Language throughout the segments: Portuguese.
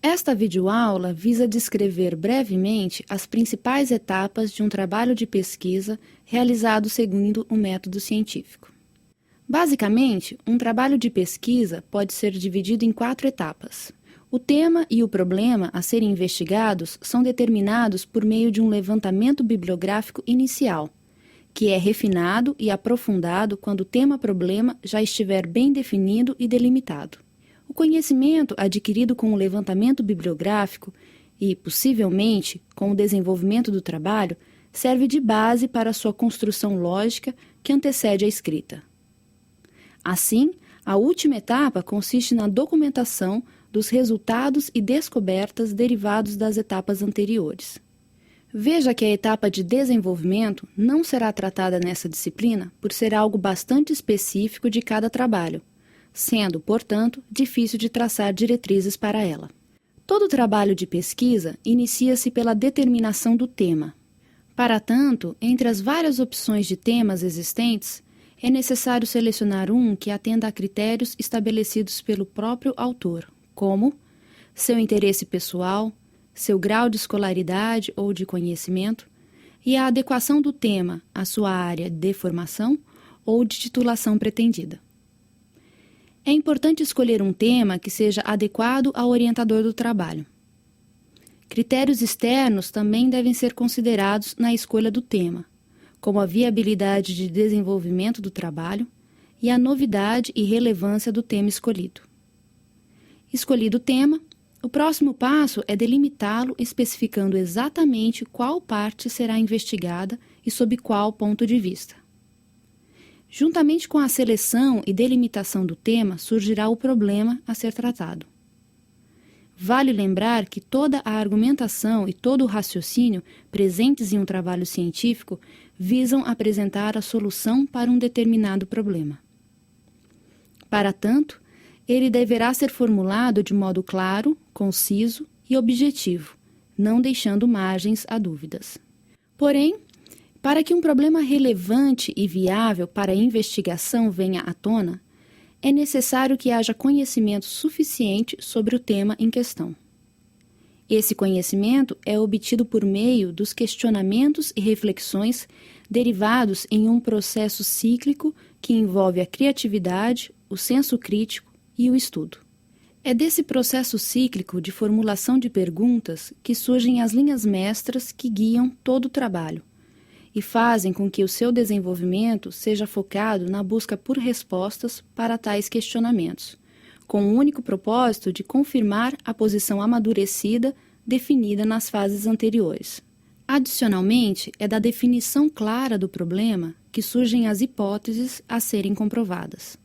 Esta videoaula visa descrever brevemente as principais etapas de um trabalho de pesquisa realizado segundo o método científico. Basicamente, um trabalho de pesquisa pode ser dividido em 4 etapas. O tema e o problema a serem investigados são determinados por meio de um levantamento bibliográfico inicial, que é refinado e aprofundado quando o tema-problema já estiver bem definido e delimitado. O conhecimento adquirido com o levantamento bibliográfico e, possivelmente, com o desenvolvimento do trabalho, serve de base para a sua construção lógica que antecede a escrita. Assim, a última etapa consiste na documentação dos resultados e descobertas derivados das etapas anteriores. Veja que a etapa de desenvolvimento não será tratada nessa disciplina por ser algo bastante específico de cada trabalho, sendo, portanto, difícil de traçar diretrizes para ela. Todo trabalho de pesquisa inicia-se pela determinação do tema. Para tanto, entre as várias opções de temas existentes, é necessário selecionar um que atenda a critérios estabelecidos pelo próprio autor, como seu interesse pessoal, seu grau de escolaridade ou de conhecimento e a adequação do tema à sua área de formação ou de titulação pretendida. É importante escolher um tema que seja adequado ao orientador do trabalho. Critérios externos também devem ser considerados na escolha do tema, como a viabilidade de desenvolvimento do trabalho e a novidade e relevância do tema escolhido. Escolhido o tema, o próximo passo é delimitá-lo especificando exatamente qual parte será investigada e sob qual ponto de vista. Juntamente com a seleção e delimitação do tema, surgirá o problema a ser tratado. Vale lembrar que toda a argumentação e todo o raciocínio presentes em um trabalho científico visam apresentar a solução para um determinado problema. Para tanto, ele deverá ser formulado de modo claro, conciso e objetivo, não deixando margens a dúvidas. Porém, para que um problema relevante e viável para a investigação venha à tona, é necessário que haja conhecimento suficiente sobre o tema em questão. Esse conhecimento é obtido por meio dos questionamentos e reflexões derivados em um processo cíclico que envolve a criatividade, o senso crítico e o estudo. É desse processo cíclico de formulação de perguntas que surgem as linhas mestras que guiam todo o trabalho e fazem com que o seu desenvolvimento seja focado na busca por respostas para tais questionamentos, com o único propósito de confirmar a posição amadurecida definida nas fases anteriores. Adicionalmente, é da definição clara do problema que surgem as hipóteses a serem comprovadas.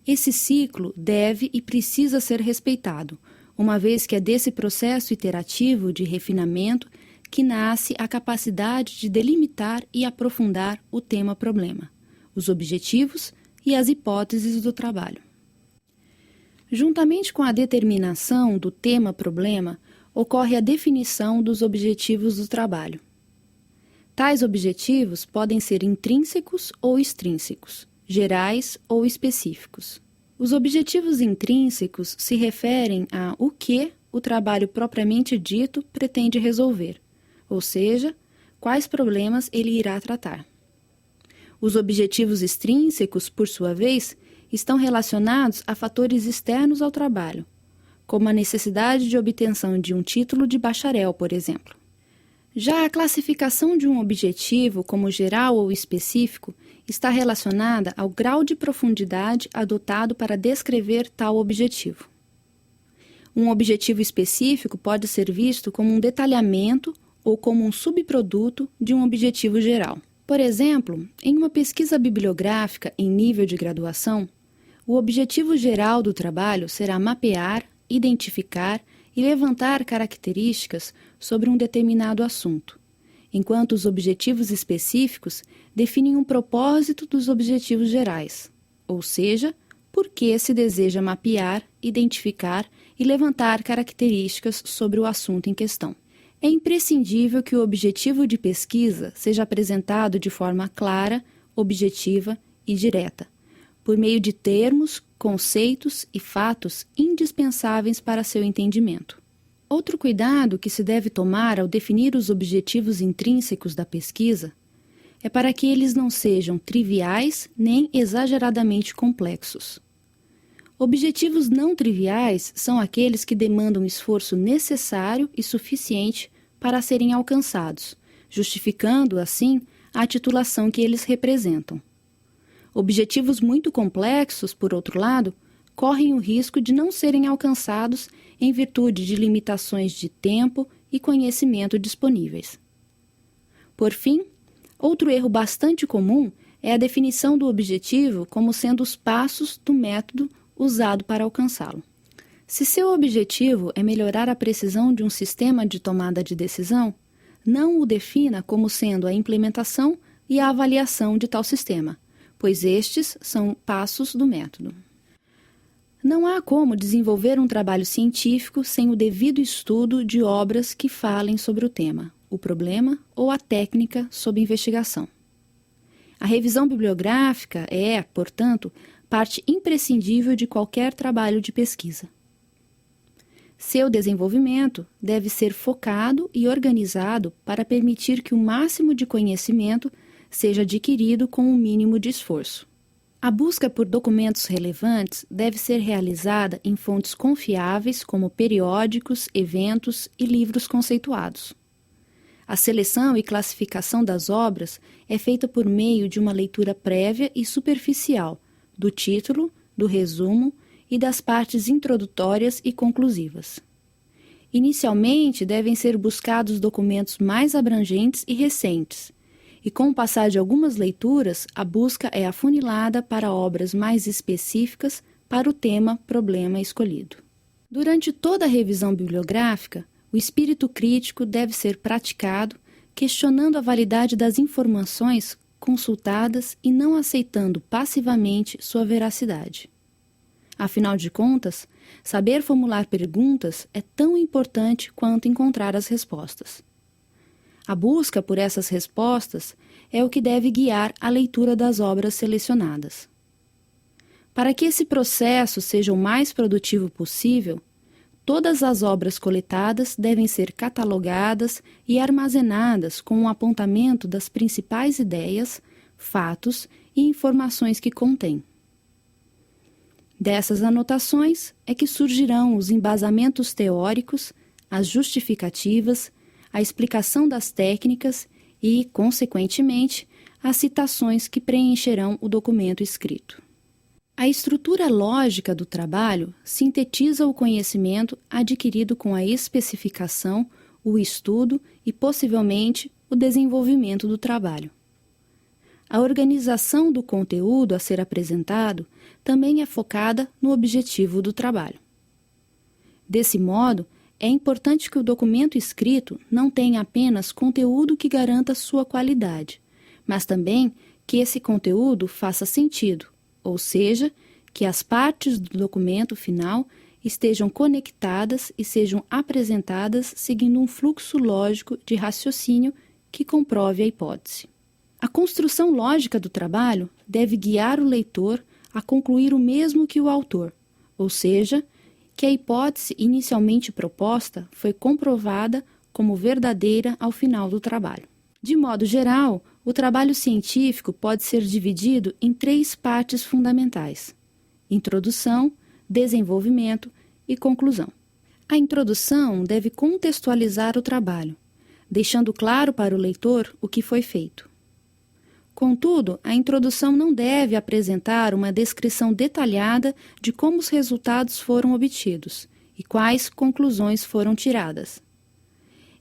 Esse ciclo deve e precisa ser respeitado, uma vez que é desse processo iterativo de refinamento que nasce a capacidade de delimitar e aprofundar o tema-problema, os objetivos e as hipóteses do trabalho. Juntamente com a determinação do tema-problema, ocorre a definição dos objetivos do trabalho. Tais objetivos podem ser intrínsecos ou extrínsecos, gerais ou específicos. Os objetivos intrínsecos se referem a o que o trabalho propriamente dito pretende resolver, ou seja, quais problemas ele irá tratar. Os objetivos extrínsecos, por sua vez, estão relacionados a fatores externos ao trabalho, como a necessidade de obtenção de um título de bacharel, por exemplo. Já a classificação de um objetivo como geral ou específico está relacionada ao grau de profundidade adotado para descrever tal objetivo. Um objetivo específico pode ser visto como um detalhamento ou como um subproduto de um objetivo geral. Por exemplo, em uma pesquisa bibliográfica em nível de graduação, o objetivo geral do trabalho será mapear, identificar e levantar características sobre um determinado assunto, enquanto os objetivos específicos definem um propósito dos objetivos gerais, ou seja, por que se deseja mapear, identificar e levantar características sobre o assunto em questão. É imprescindível que o objetivo de pesquisa seja apresentado de forma clara, objetiva e direta, por meio de termos, conceitos e fatos indispensáveis para seu entendimento. Outro cuidado que se deve tomar ao definir os objetivos intrínsecos da pesquisa é para que eles não sejam triviais nem exageradamente complexos. Objetivos não triviais são aqueles que demandam esforço necessário e suficiente para serem alcançados, justificando, assim, a titulação que eles representam. Objetivos muito complexos, por outro lado, correm o risco de não serem alcançados em virtude de limitações de tempo e conhecimento disponíveis. Por fim, outro erro bastante comum é a definição do objetivo como sendo os passos do método usado para alcançá-lo. Se seu objetivo é melhorar a precisão de um sistema de tomada de decisão, não o defina como sendo a implementação e a avaliação de tal sistema, pois estes são passos do método. Não há como desenvolver um trabalho científico sem o devido estudo de obras que falem sobre o tema, o problema ou a técnica sob investigação. A revisão bibliográfica é, portanto, parte imprescindível de qualquer trabalho de pesquisa. Seu desenvolvimento deve ser focado e organizado para permitir que o máximo de conhecimento seja adquirido com o mínimo de esforço. A busca por documentos relevantes deve ser realizada em fontes confiáveis como periódicos, eventos e livros conceituados. A seleção e classificação das obras é feita por meio de uma leitura prévia e superficial do título, do resumo e das partes introdutórias e conclusivas. Inicialmente, devem ser buscados documentos mais abrangentes e recentes, e com o passar de algumas leituras, a busca é afunilada para obras mais específicas para o tema-problema escolhido. Durante toda a revisão bibliográfica, o espírito crítico deve ser praticado, questionando a validade das informações consultadas e não aceitando passivamente sua veracidade. Afinal de contas, saber formular perguntas é tão importante quanto encontrar as respostas. A busca por essas respostas é o que deve guiar a leitura das obras selecionadas. Para que esse processo seja o mais produtivo possível, todas as obras coletadas devem ser catalogadas e armazenadas com um apontamento das principais ideias, fatos e informações que contém. Dessas anotações é que surgirão os embasamentos teóricos, as justificativas, a explicação das técnicas e, consequentemente, as citações que preencherão o documento escrito. A estrutura lógica do trabalho sintetiza o conhecimento adquirido com a especificação, o estudo e, possivelmente, o desenvolvimento do trabalho. A organização do conteúdo a ser apresentado também é focada no objetivo do trabalho. Desse modo, é importante que o documento escrito não tenha apenas conteúdo que garanta sua qualidade, mas também que esse conteúdo faça sentido, ou seja, que as partes do documento final estejam conectadas e sejam apresentadas seguindo um fluxo lógico de raciocínio que comprove a hipótese. A construção lógica do trabalho deve guiar o leitor a concluir o mesmo que o autor, ou seja, que a hipótese inicialmente proposta foi comprovada como verdadeira ao final do trabalho. De modo geral, o trabalho científico pode ser dividido em 3 partes fundamentais: introdução, desenvolvimento e conclusão. A introdução deve contextualizar o trabalho, deixando claro para o leitor o que foi feito. Contudo, a introdução não deve apresentar uma descrição detalhada de como os resultados foram obtidos e quais conclusões foram tiradas.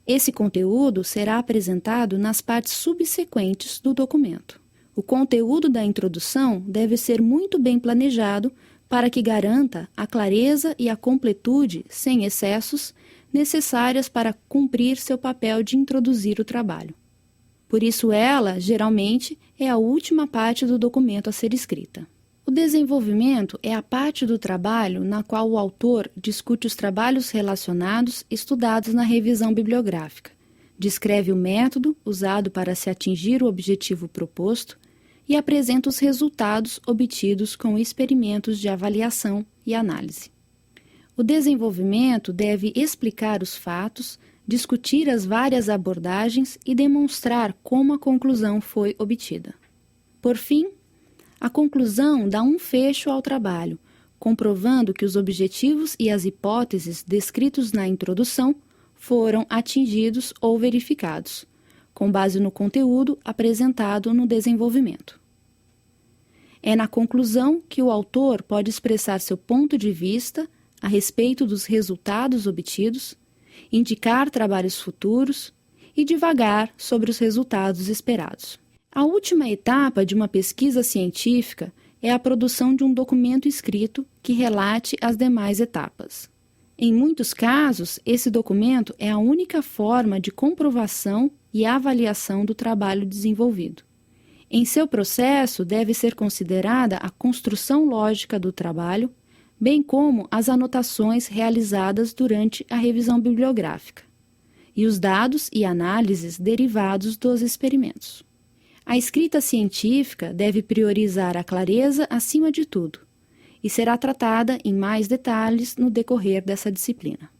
Esse conteúdo será apresentado nas partes subsequentes do documento. O conteúdo da introdução deve ser muito bem planejado para que garanta a clareza e a completude, sem excessos, necessárias para cumprir seu papel de introduzir o trabalho. Por isso ela, geralmente, é a última parte do documento a ser escrita. O desenvolvimento é a parte do trabalho na qual o autor discute os trabalhos relacionados estudados na revisão bibliográfica, descreve o método usado para se atingir o objetivo proposto e apresenta os resultados obtidos com experimentos de avaliação e análise. O desenvolvimento deve explicar os fatos, discutir as várias abordagens e demonstrar como a conclusão foi obtida. Por fim, a conclusão dá um fecho ao trabalho, comprovando que os objetivos e as hipóteses descritos na introdução foram atingidos ou verificados, com base no conteúdo apresentado no desenvolvimento. É na conclusão que o autor pode expressar seu ponto de vista a respeito dos resultados obtidos, indicar trabalhos futuros e divagar sobre os resultados esperados. A última etapa de uma pesquisa científica é a produção de um documento escrito que relate as demais etapas. Em muitos casos, esse documento é a única forma de comprovação e avaliação do trabalho desenvolvido. Em seu processo, deve ser considerada a construção lógica do trabalho, bem como as anotações realizadas durante a revisão bibliográfica, e os dados e análises derivados dos experimentos. A escrita científica deve priorizar a clareza acima de tudo e será tratada em mais detalhes no decorrer dessa disciplina.